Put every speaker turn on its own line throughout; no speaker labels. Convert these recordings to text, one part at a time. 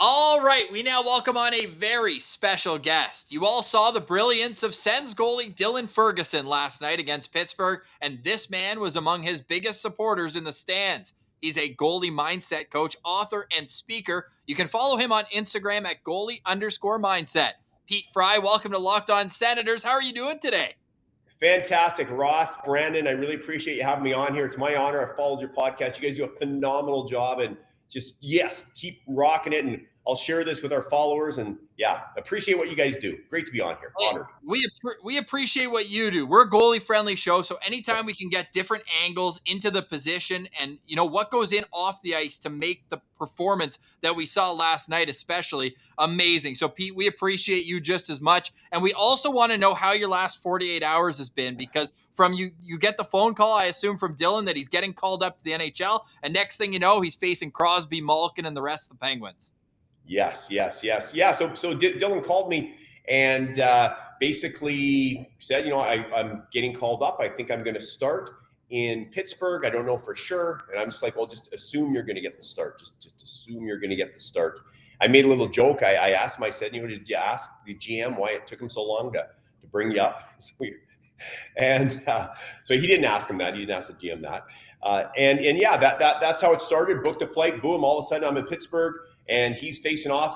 All right, we now welcome on a very special guest. You all saw the brilliance of Sens goalie Dylan Ferguson last night against Pittsburgh, and this man was among his biggest supporters in the stands. He's a goalie mindset coach, author, and speaker. You can follow him on Instagram at goalie_mindset. Pete Fry, welcome to Locked On Senators. How are you doing today?
Fantastic. Ross, Brandon, I really appreciate you having me on here. It's my honor. I've followed your podcast. You guys do a phenomenal job, and just, yes, keep rocking it. And I'll share this with our followers. And yeah, appreciate what you guys do. Great to be on here. Honored.
We appreciate what you do. We're a goalie friendly show, so anytime we can get different angles into the position and what goes in off the ice to make the performance that we saw last night especially amazing. So Pete, we appreciate you just as much, and we also want to know how your last 48 hours has been, because from you get the phone call, I assume from Dylan, that he's getting called up to the NHL, and next thing you know, he's facing Crosby, Malkin, and the rest of the Penguins.
Yes. Yeah. So Dylan called me and basically said, I'm getting called up. I think I'm going to start in Pittsburgh. I don't know for sure. And I'm just like, well, just assume you're going to get the start. Just assume you're going to get the start. I made a little joke. I asked him, I said, did you ask the GM why it took him so long to bring you up? It's weird. And so he didn't ask him that. He didn't ask the GM that. And yeah, that's how it started. Booked a flight. Boom. All of a sudden I'm in Pittsburgh. And he's facing off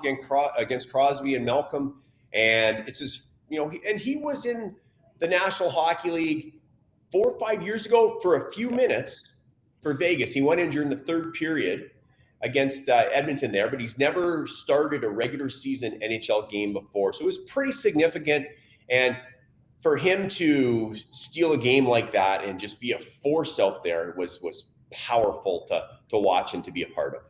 against Crosby and Malcolm, and it's just and he was in the National Hockey League 4 or 5 years ago for a few minutes for Vegas. He went in during the third period against Edmonton there, but he's never started a regular season NHL game before, so it was pretty significant. And for him to steal a game like that and just be a force out there was powerful to watch and to be a part of.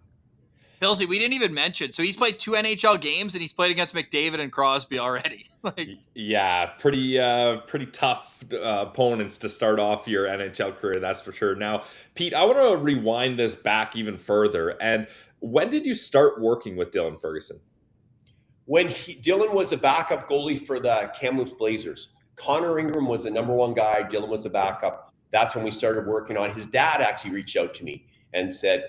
Pilsy, we didn't even mention. So he's played 2 NHL games and he's played against McDavid and Crosby already.
Yeah, pretty tough opponents to start off your NHL career, that's for sure. Now, Pete, I want to rewind this back even further. And when did you start working with Dylan Ferguson?
When Dylan was a backup goalie for the Kamloops Blazers. Connor Ingram was the number one guy. Dylan was a backup. That's when we started working on. His dad actually reached out to me and said,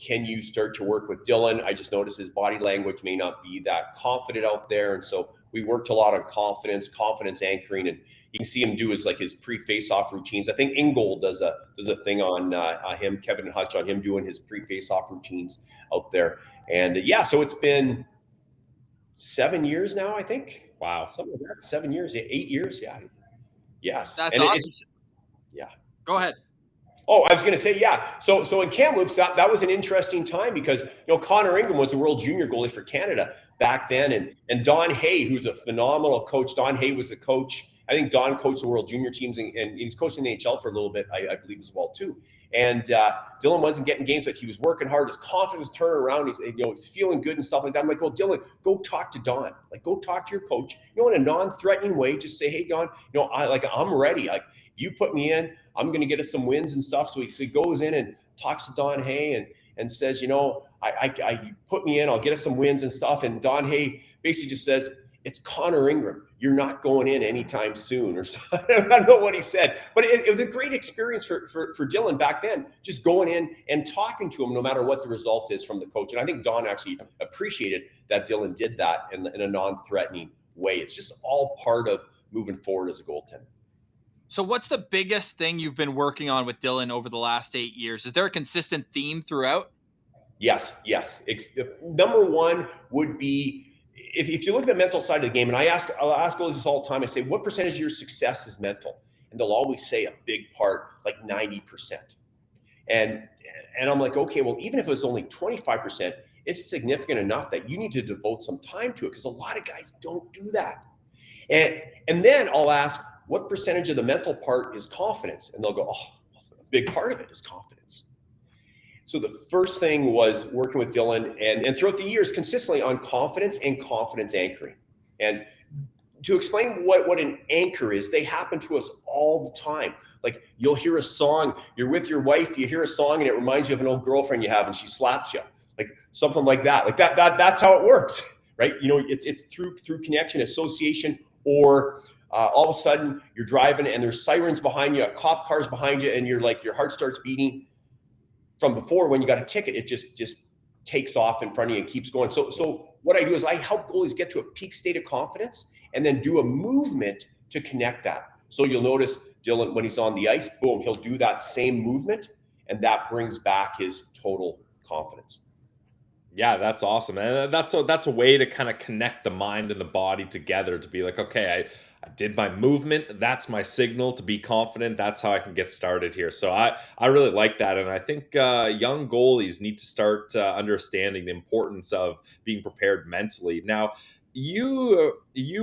can you start to work with Dylan? I just noticed his body language may not be that confident out there. And so we worked a lot on confidence anchoring, and you can see him do his pre-face-off routines. I think Ingold does a thing on him, Kevin Hutch, on him doing his pre-face-off routines out there. And so it's been 7 years now, I think.
Wow.
Something like that. 7 years, 8 years. Yeah. Yes.
That's awesome.
Yeah.
Go ahead.
Oh, I was going to say, yeah. So in Kamloops, that was an interesting time because, Connor Ingram was a world junior goalie for Canada back then. And Don Hay, who's a phenomenal coach. Don Hay was a coach. I think Don coached the world junior teams and he's coaching the NHL for a little bit, I believe as well, too. And Dylan wasn't getting games, like he was working hard. His confidence turned around. He's feeling good and stuff like that. I'm like, well, Dylan, go talk to Don. Go talk to your coach. In a non-threatening way, just say, hey, Don, I'm ready. You put me in, I'm going to get us some wins and stuff. So he goes in and talks to Don Hay and says, I put me in, I'll get us some wins and stuff. And Don Hay basically just says, it's Connor Ingram. You're not going in anytime soon, or so. I don't know what he said, but it was a great experience for Dylan back then, just going in and talking to him, no matter what the result is from the coach. And I think Don actually appreciated that Dylan did that in a non-threatening way. It's just all part of moving forward as a goaltender.
So what's the biggest thing you've been working on with Dylan over the last 8 years? Is there a consistent theme throughout?
Yes. Number one would be, if you look at the mental side of the game, and I'll ask goalies this all the time, I say, what percentage of your success is mental? And they'll always say a big part, like 90%. And I'm like, okay, well, even if it was only 25%, it's significant enough that you need to devote some time to it, because a lot of guys don't do that. And then I'll ask, what percentage of the mental part is confidence? And they'll go, oh, a big part of it is confidence. So the first thing was working with Dylan and throughout the years consistently on confidence and confidence anchoring. And to explain what an anchor is, they happen to us all the time. Like, you'll hear a song, you're with your wife, you hear a song and it reminds you of an old girlfriend you have and she slaps you. Like something like that. Like that's how it works, right? It's through connection, association, or all of a sudden you're driving and there's sirens behind you, a cop car's behind you, and you're like, your heart starts beating. From before, when you got a ticket, it just takes off in front of you and keeps going. So what I do is I help goalies get to a peak state of confidence and then do a movement to connect that. So you'll notice Dylan, when he's on the ice, boom, he'll do that same movement, and that brings back his total confidence.
Yeah, that's awesome. And that's a way to kind of connect the mind and the body together to be like, okay, I did my movement. That's my signal to be confident. That's how I can get started here. So I really like that. And I think young goalies need to start understanding the importance of being prepared mentally. Now, you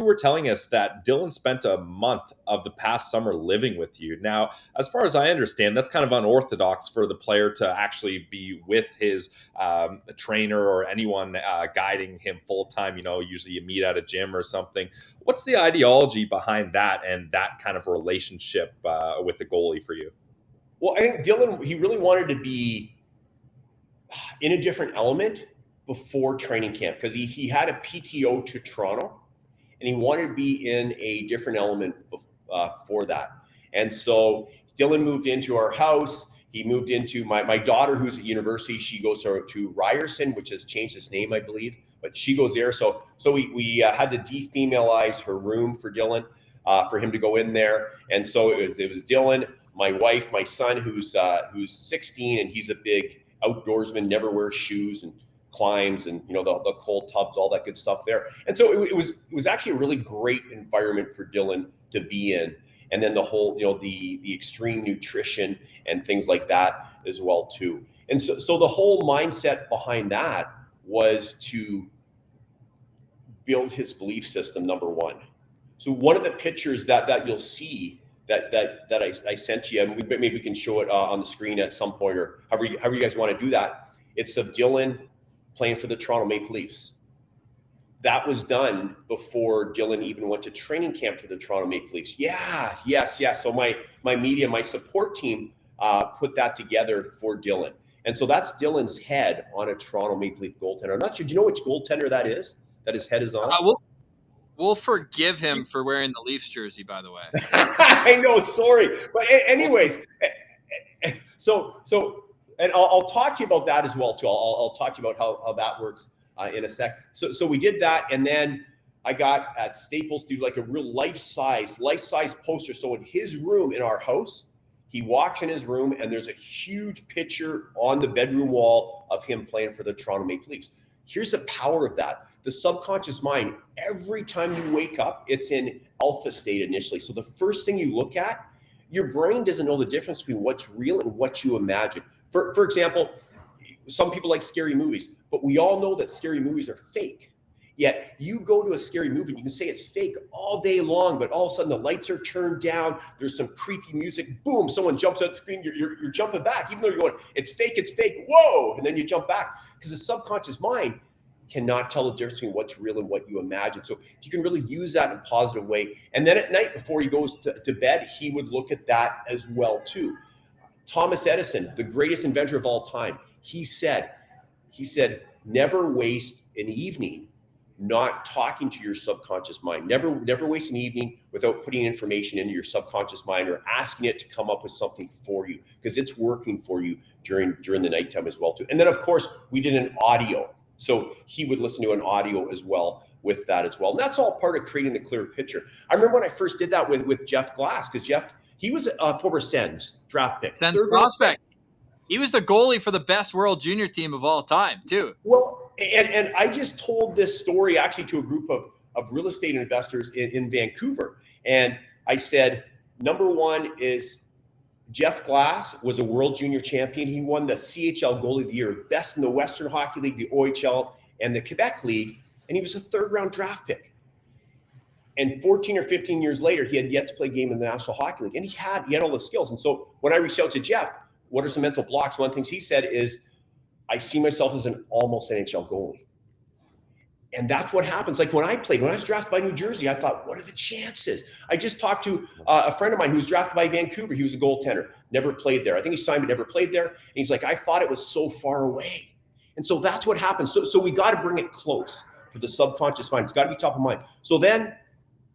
were telling us that Dylan spent a month of the past summer living with you. Now, as far as I understand, that's kind of unorthodox for the player to actually be with his trainer or anyone guiding him full time. Usually you meet at a gym or something. What's the ideology behind that and that kind of relationship with the goalie for you?
Well, I think Dylan, he really wanted to be in a different element before training camp because he had a PTO to Toronto and he wanted to be in a different element for that. And so Dylan moved into our house. He moved into my daughter, who's at university. She goes to Ryerson, which has changed its name, I believe, but she goes there. So we had to defemalize her room for Dylan, for him to go in there. And so it was Dylan, my wife, my son, who's 16, and he's a big outdoorsman, never wears shoes and climbs and the cold tubs, all that good stuff there. And so it was actually a really great environment for Dylan to be in. And then the whole the extreme nutrition and things like that as well too. And so the whole mindset behind that was to build his belief system, number one. So one of the pictures that you'll see that I sent to you, and maybe we can show it on the screen at some point, or however you guys want to do that. It's of Dylan playing for the Toronto Maple Leafs. That was done before Dylan even went to training camp for the Toronto Maple Leafs. Yes. So my media, my support team put that together for Dylan. And so that's Dylan's head on a Toronto Maple Leaf goaltender. I'm not sure. Do you know which goaltender that is? That his head is on?
We'll forgive him for wearing the Leafs jersey, by the way.
I know, sorry. But anyways, so and I'll talk to you about that as well too. I'll talk to you about how that works in a sec. So we did that, and then I got at Staples to do like a real life-size poster. So in his room in our house, he walks in his room, and there's a huge picture on the bedroom wall of him playing for the Toronto Maple Leafs. Here's the power of that. The subconscious mind, every time you wake up, it's in alpha state initially. So the first thing you look at, your brain doesn't know the difference between what's real and what you imagine. For example, some people like scary movies, but we all know that scary movies are fake. Yet you go to a scary movie, you can say it's fake all day long, but all of a sudden the lights are turned down, there's some creepy music, boom, someone jumps out the screen, you're jumping back, even though you're going, it's fake, whoa, and then you jump back. Because the subconscious mind cannot tell the difference between what's real and what you imagine. So you can really use that in a positive way. And then at night, before he goes to bed, he would look at that as well too. Thomas Edison, the greatest inventor of all time, he said, never waste an evening not talking to your subconscious mind. Never waste an evening without putting information into your subconscious mind or asking it to come up with something for you, because it's working for you during the nighttime as well too. And then of course we did an audio. So he would listen to an audio as well with that as well. And that's all part of creating the clear picture. I remember when I first did that with Jeff Glass, because Jeff, he was a former Sens draft pick.
Sens prospect. He was the goalie for the best world junior team of all time, too.
Well, and I just told this story actually to a group of real estate investors in Vancouver. And I said, number one is Jeff Glass was a world junior champion. He won the CHL Goalie of the Year, best in the Western Hockey League, the OHL, and the Quebec League. And he was a third-round draft pick. And 14 or 15 years later, he had yet to play a game in the National Hockey League. And he had all the skills. And so when I reached out to Jeff, what are some mental blocks? One of the things he said is, I see myself as an almost NHL goalie. And that's what happens. Like when I was drafted by New Jersey, I thought, what are the chances? I just talked to a friend of mine who was drafted by Vancouver. He was a goaltender, never played there. I think he signed but never played there. And he's like, I thought it was so far away. And so that's what happens. So we got to bring it close to the subconscious mind. It's got to be top of mind. So then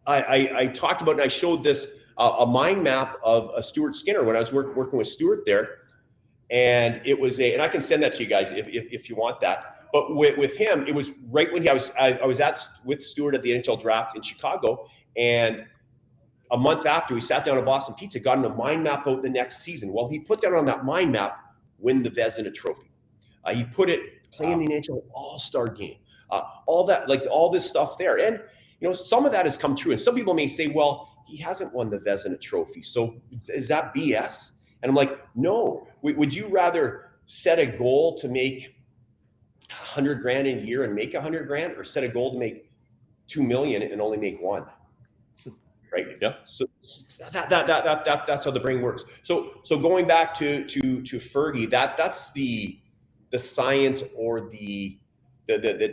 I talked about, and I showed this, a mind map of Stuart Skinner when I was working with Stuart there. And it was and I can send that to you guys if you want that. but with him, it was right when I was with Stuart at the NHL draft in Chicago, and a month after, we sat down at Boston Pizza, got him a mind map out the next season. Well, he put down on that mind map, win the Vezina Trophy. He put it playing the NHL All-Star game, all that, like all this stuff there. And, some of that has come true. And some people may say, well, he hasn't won the Vezina Trophy. So is that BS? And I'm like, no. Would you rather set a goal to make $100,000 a year and make $100,000, or set a goal to make $2 million and only make $1 million? Right.
Yeah.
So that's how the brain works. So going back to Fergie, that's the science, or the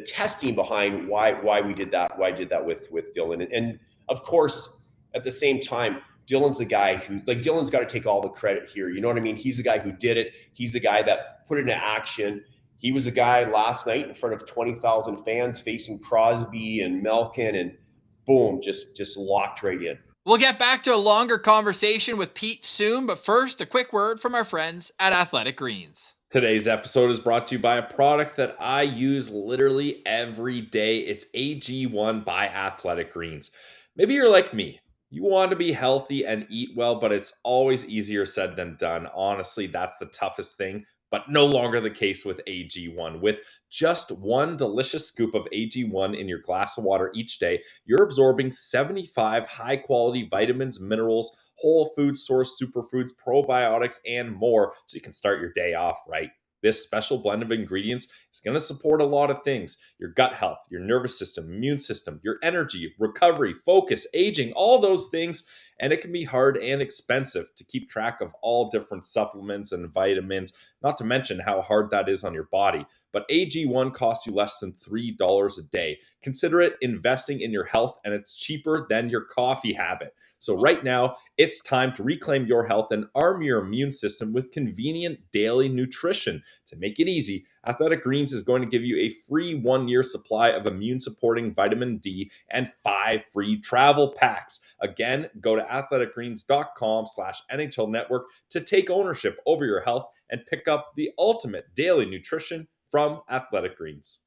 testing behind why we did that. Why I did that with Dylan, and of course at the same time, Dylan's the guy who, like, Dylan's got to take all the credit here. You know what I mean? He's the guy who did it. He's the guy that put it into action. He was the guy last night in front of 20,000 fans facing Crosby and Malkin, and boom, just locked right in.
We'll get back to a longer conversation with Pete soon, but first, a quick word from our friends at Athletic Greens.
Today's episode is brought to you by a product that I use literally every day. It's AG1 by Athletic Greens. Maybe you're like me. You want to be healthy and eat well, but it's always easier said than done. Honestly, that's the toughest thing, but no longer the case with AG1. With just one delicious scoop of AG1 in your glass of water each day, you're absorbing 75 high-quality vitamins, minerals, whole food source superfoods, probiotics, and more, so you can start your day off right. This special blend of ingredients is going to support a lot of things: your gut health, your nervous system, immune system, your energy, recovery, focus, aging, all those things. And it can be hard and expensive to keep track of all different supplements and vitamins, not to mention how hard that is on your body. But AG1 costs you less than $3 a day. Consider it investing in your health, and it's cheaper than your coffee habit. So right now, it's time to reclaim your health and arm your immune system with convenient daily nutrition. To make it easy, Athletic Greens is going to give you a free 1-year supply of immune-supporting vitamin D and 5 free travel packs. Again, go to athleticgreens.com/NHL Network to take ownership over your health and pick up the ultimate daily nutrition from Athletic Greens.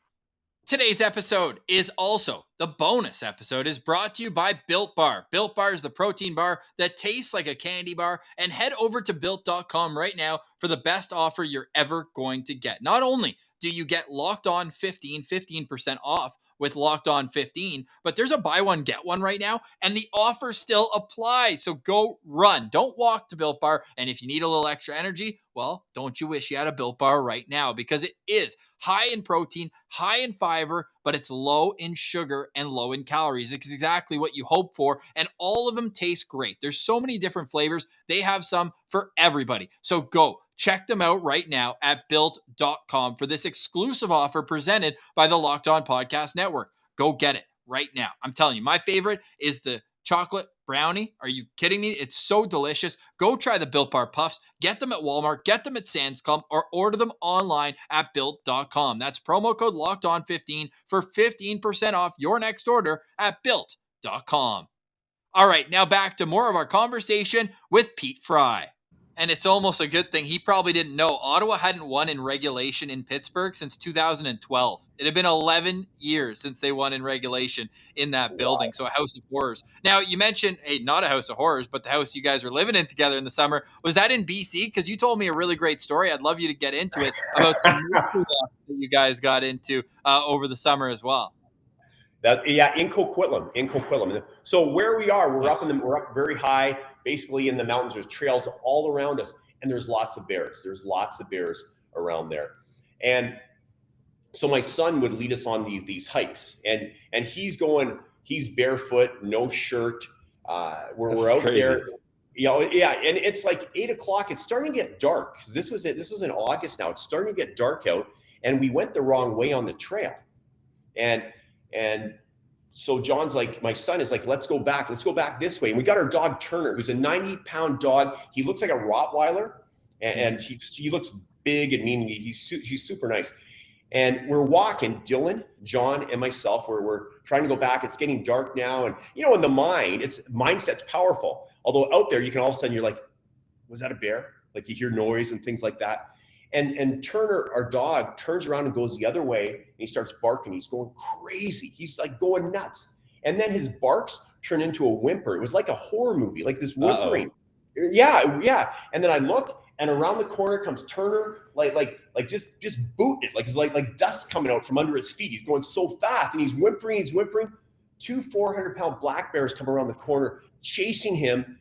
Today's episode is also the bonus episode is brought to you by Built Bar. Built Bar is the protein bar that tastes like a candy bar. And head over to built.com right now for the best offer you're ever going to get. Not only do you get Locked On 15% off with Locked On 15, but there's a buy one, get one right now, and the offer still applies. So go run. Don't walk to Built Bar. And if you need a little extra energy, well, don't you wish you had a Built Bar right now, because it is high in protein, high in fiber, but it's low in sugar and low in calories. It's exactly what you hope for, and all of them taste great. There's so many different flavors. They have some for everybody. So go check them out right now at built.com for this exclusive offer presented by the Locked On Podcast Network. Go get it right now. I'm telling you, my favorite is the chocolate brownie. Are you kidding me? It's so delicious. Go try the Built Bar Puffs. Get them at Walmart, get them at Sens Game, or order them online at built.com. That's promo code LOCKEDON15 for 15% off your next order at built.com. All right, now back to more of our conversation with Pete Fry. And it's almost a good thing he probably didn't know Ottawa hadn't won in regulation in Pittsburgh since 2012. It had been 11 years since they won in regulation in that building. So a house of horrors. Now, you mentioned, hey, not a house of horrors, but the house you guys were living in together in the summer. Was that in BC? Because you told me a really great story. I'd love you to get into it about the that you guys got into over the summer as well.
In Coquitlam. So where we are, we're up very high, basically in the mountains. There's trails all around us, and there's lots of bears. There's lots of bears around there. And so my son would lead us on these hikes, and he's barefoot, no shirt. We're out crazy. There. And it's like 8:00. It's starting to get dark. This was in August now. It's starting to get dark out, and we went the wrong way on the trail. And so John's like, my son is like, let's go back this way. And we got our dog Turner, who's a 90-pound dog. He looks like a Rottweiler, and he looks big and mean. He's super nice. And we're walking, Dylan, John, and myself, we're trying to go back. It's getting dark now. And in the mindset's powerful. Although out there, you can all of a sudden, you're like, was that a bear? Like, you hear noise and things like that. And Turner, our dog, turns around and goes the other way, and he starts barking. He's going crazy. He's like going nuts. And then his barks turn into a whimper. It was like a horror movie, like this whimpering. Yeah. And then I look, and around the corner comes Turner, like just booting it, like it's like dust coming out from under his feet. He's going so fast, and he's whimpering. Two 400-pound black bears come around the corner, chasing him,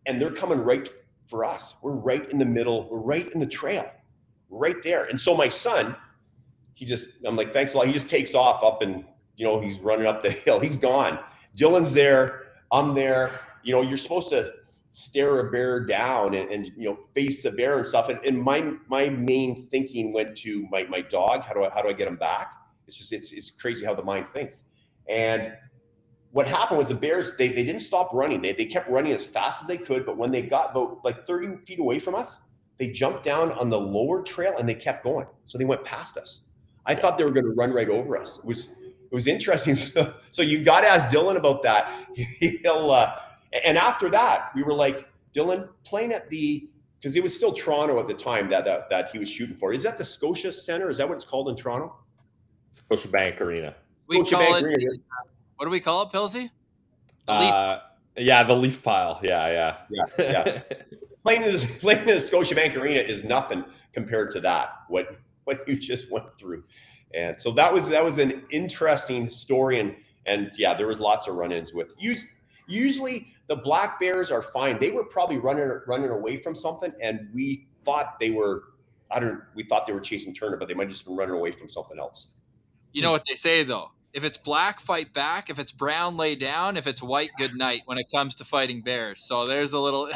and they're coming right for us. We're right in the middle. We're right in the trail, right there. And so my son, I'm like, thanks a lot. He just takes off up, and he's running up the hill. He's gone. Dylan's there. I'm there. You're supposed to stare a bear down and face a bear and stuff. And my main thinking went to my dog. How do I get him back? It's crazy how the mind thinks. And what happened was the bears, they didn't stop running. They kept running as fast as they could. But when they got about like 30 feet away from us, they jumped down on the lower trail and they kept going. So they went past us. I thought they were going to run right over us. It was interesting. So you got to ask Dylan about that. And after that, we were like, Dylan, playing at because it was still Toronto at the time that he was shooting for. Is that the Scotia Centre? Is that what it's called in Toronto?
Scotiabank Arena.
What do we call it, Pilsy?
The Leaf Pile. Yeah.
Playing in the Scotiabank Arena is nothing compared to that. What you just went through. And so that was an interesting story, and yeah, there was lots of run-ins with. Usually the black bears are fine. They were probably running away from something, and we thought they were chasing Turner, but they might have just been running away from something else.
You know what they say though? If it's black, fight back. If it's brown, lay down. If it's white, good night when it comes to fighting bears. So there's a little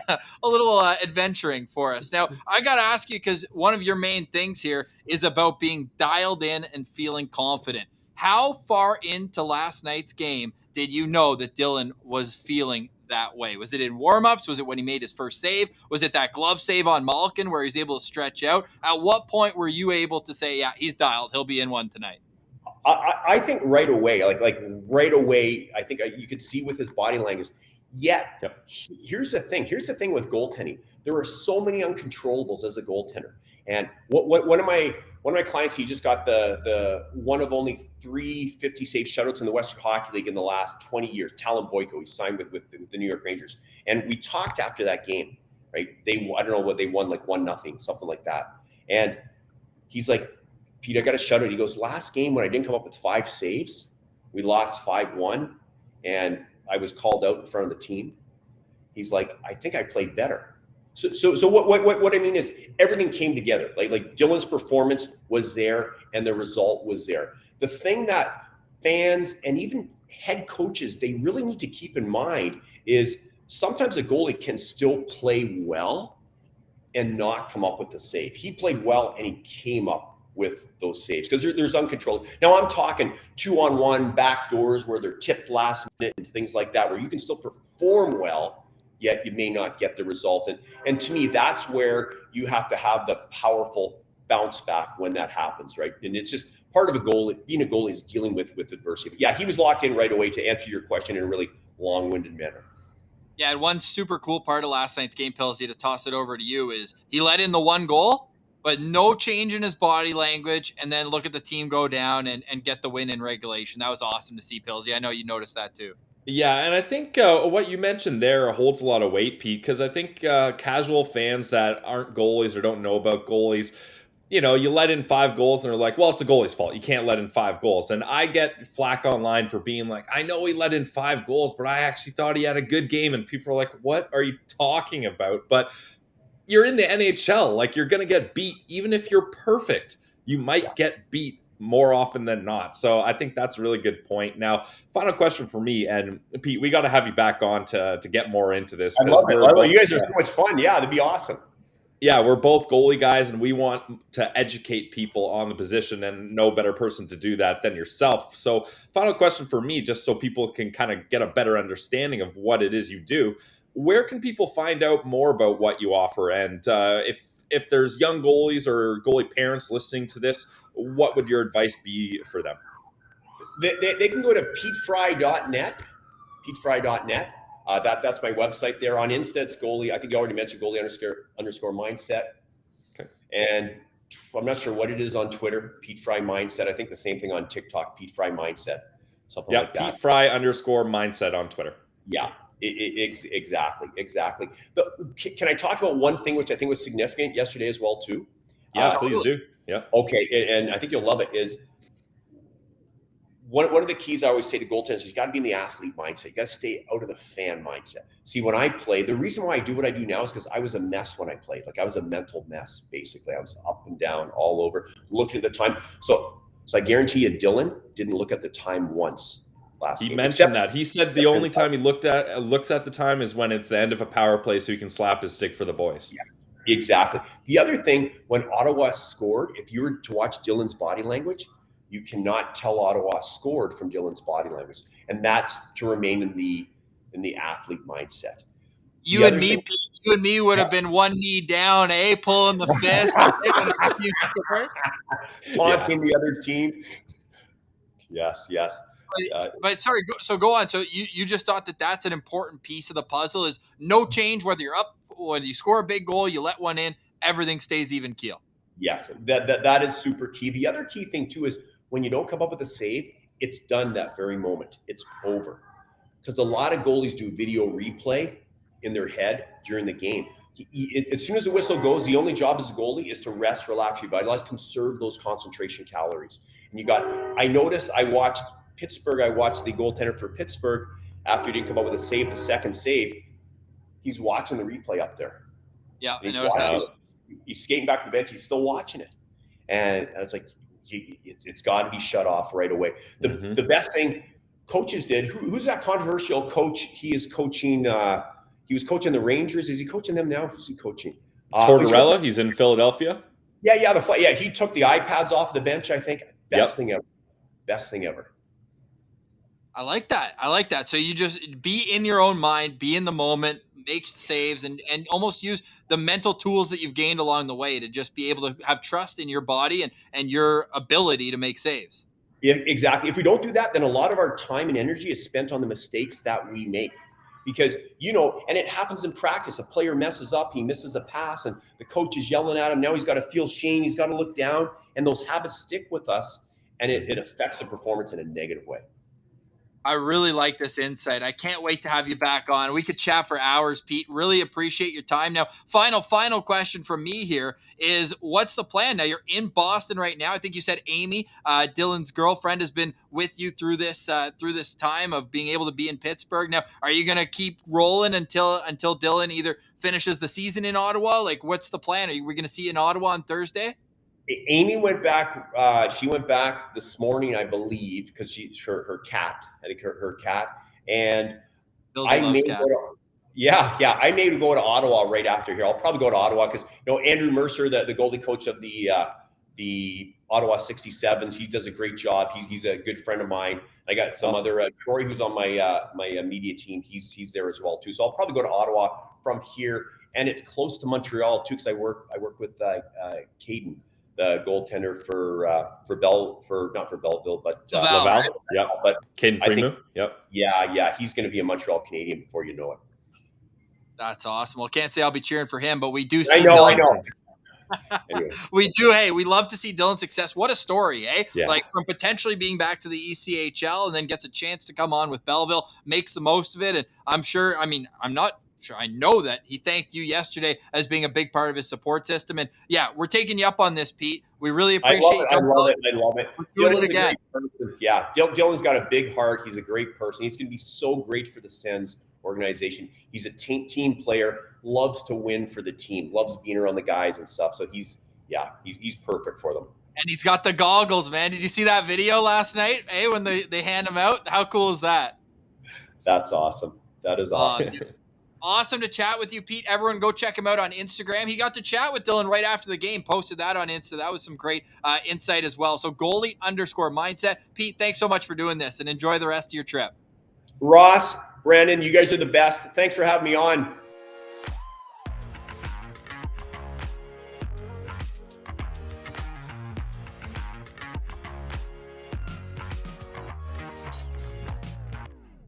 adventuring for us. Now, I got to ask you, because one of your main things here is about being dialed in and feeling confident. How far into last night's game did you know that Dylan was feeling that way? Was it in warm-ups? Was it when he made his first save? Was it that glove save on Malkin where he's able to stretch out? At what point were you able to say, yeah, he's dialed, he'll be in one tonight?
I think right away, like right away, I think you could see with his body language. Yet, here's the thing with goaltending. There are so many uncontrollables as a goaltender. And one of my clients, he just got the one of only 3 50 save shutouts in the Western Hockey League in the last 20 years. Talon Boyko, he signed with the New York Rangers. And we talked after that game, right? I don't know what they won, like 1-0, something like that. And he's like, Pete, I got a shutout. He goes, last game when I didn't come up with 5 saves, we lost 5-1, and I was called out in front of the team. He's like, I think I played better. So what I mean is everything came together. Like Dylan's performance was there, and the result was there. The thing that fans and even head coaches, they really need to keep in mind is sometimes a goalie can still play well and not come up with the save. He played well, and he came up with those saves because there's uncontrolled. Now I'm talking 2-on-1 back doors where they're tipped last minute and things like that, where you can still perform well, yet you may not get the result. And to me, that's where you have to have the powerful bounce back when that happens, right? And it's just part of a goalie. Being a goalie is dealing with adversity. But yeah, he was locked in right away to answer your question in a really long-winded manner.
Yeah, and one super cool part of last night's game, Pilsy, to toss it over to you, is he let in the one goal, but no change in his body language, and then look at the team go down and get the win in regulation. That was awesome to see, Pilsy. I know you noticed that too.
Yeah, and I think what you mentioned there holds a lot of weight, Pete, because I think casual fans that aren't goalies or don't know about goalies, you let in 5 goals and they're like, well, it's the goalie's fault. You can't let in 5 goals. And I get flack online for being like, I know he let in 5 goals, but I actually thought he had a good game. And people are like, what are you talking about? But you're in the NHL. Like, you're going to get beat. Even if you're perfect, you might get beat more often than not. So I think that's a really good point. Now, final question for me, and Pete, we got to have you back on to get more into this.
I love it. You guys are so much fun. Yeah, that'd be awesome.
Yeah, we're both goalie guys, and we want to educate people on the position, and no better person to do that than yourself. So final question for me, just so people can kind of get a better understanding of what it is you do. Where can people find out more about what you offer? And if there's young goalies or goalie parents listening to this, what would your advice be for them?
They can go to petefry.net, petefry.net. That's my website there. On Insta, it's goalie. I think you already mentioned goalie _mindset.
Okay.
And I'm not sure what it is on Twitter, Pete Fry Mindset. I think the same thing on TikTok, Pete Fry Mindset, something like that.
Pete Fry _mindset on Twitter.
Yeah, exactly. Can I talk about one thing which I think was significant yesterday as well too?
Yeah, please do. Yeah.
Okay, and I think you'll love it. Is one of the keys I always say to goaltenders is you got to be in the athlete mindset. You got to stay out of the fan mindset. See, when I played, the reason why I do what I do now is because I was a mess when I played. Like I was a mental mess, basically. I was up and down, all over, looking at the time. So I guarantee you, Dylan didn't look at the time once last game.
He mentioned that. He said the only time he looks at the time is when it's the end of a power play, so he can slap his stick for the boys.
Yes, exactly. The other thing, when Ottawa scored, if you were to watch Dylan's body language, you cannot tell Ottawa scored from Dylan's body language, and that's to remain in the athlete mindset.
You and me would have been one knee down, pulling the fist,
taunting the other team. Yes.
But sorry, so go on. So you just thought that's an important piece of the puzzle is no change whether you're up, whether you score a big goal, you let one in, everything stays even keel.
Yes, that is super key. The other key thing too is when you don't come up with a save, it's done that very moment. It's over. Because a lot of goalies do video replay in their head during the game. As soon as the whistle goes, the only job as a goalie is to rest, relax, revitalize, conserve those concentration calories. And I noticed, I watched Pittsburgh, I watched the goaltender for Pittsburgh after he didn't come up with a save, the second save. He's watching the replay up there.
Yeah, I noticed that.
He's skating back to the bench. He's still watching it. And it's like, it's got to be shut off right away. The best thing coaches did, who's that controversial coach? He is coaching, he was coaching the Rangers. Is he coaching them now? Who's he coaching?
Tortorella, he's in Philadelphia.
Yeah, he took the iPads off the bench, I think. Best thing ever.
I like that. So you just be in your own mind, be in the moment, make saves, and almost use the mental tools that you've gained along the way to just be able to have trust in your body and your ability to make saves.
Yeah, exactly. If we don't do that, then a lot of our time and energy is spent on the mistakes that we make. Because, and it happens in practice. A player messes up, he misses a pass, and the coach is yelling at him. Now he's got to feel shame, he's got to look down, and those habits stick with us, and it affects the performance in a negative way.
I really like this insight. I can't wait to have you back on. We could chat for hours, Pete. Really appreciate your time. Now, final question from me here is, what's the plan? Now, you're in Boston right now. I think you said Amy, Dylan's girlfriend, has been with you through this time of being able to be in Pittsburgh. Now, are you going to keep rolling until Dylan either finishes the season in Ottawa? Like, what's the plan? Are we going to see you in Ottawa on Thursday?
Amy went back. She went back this morning, I believe, because she's her cat. I think her cat. And I may go to, I may go to Ottawa right after here. I'll probably go to Ottawa because Andrew Mercer, the goalie coach of the Ottawa 67s, he does a great job. He's a good friend of mine. I got some other Troy, who's on my media team. He's there as well too. So I'll probably go to Ottawa from here, and it's close to Montreal too because I work with Caden, the goaltender not for Belleville, but
Laval. Yeah,
but
Caden Primo. Yep.
Yeah, he's going to be a Montreal Canadian before you know it.
That's awesome. Well, can't say I'll be cheering for him, but we do see.
I know.
Anyway. We do. Hey, we love to see Dylan's success. What a story, eh?
Yeah.
Like from potentially being back to the ECHL and then gets a chance to come on with Belleville, makes the most of it. And I'm sure, I'm not sure, I know that he thanked you yesterday as being a big part of his support system. And yeah, we're taking you up on this, Pete. We really appreciate it.
I love it.
Doing it again.
Yeah, Dylan's got a big heart. He's a great person. He's going to be so great for the Sens organization. He's a team player, loves to win for the team, loves being around the guys and stuff. So he's perfect for them.
And he's got the goggles, man. Did you see that video last night? Hey, when they hand him out? How cool is that?
That's awesome. That is awesome.
Awesome to chat with you, Pete. Everyone go check him out on Instagram. He got to chat with Dylan right after the game, posted that on Insta. That was some great insight as well. So goalie_mindset. Pete, thanks so much for doing this and enjoy the rest of your trip.
Ross, Brandon, you guys are the best. Thanks for having me on.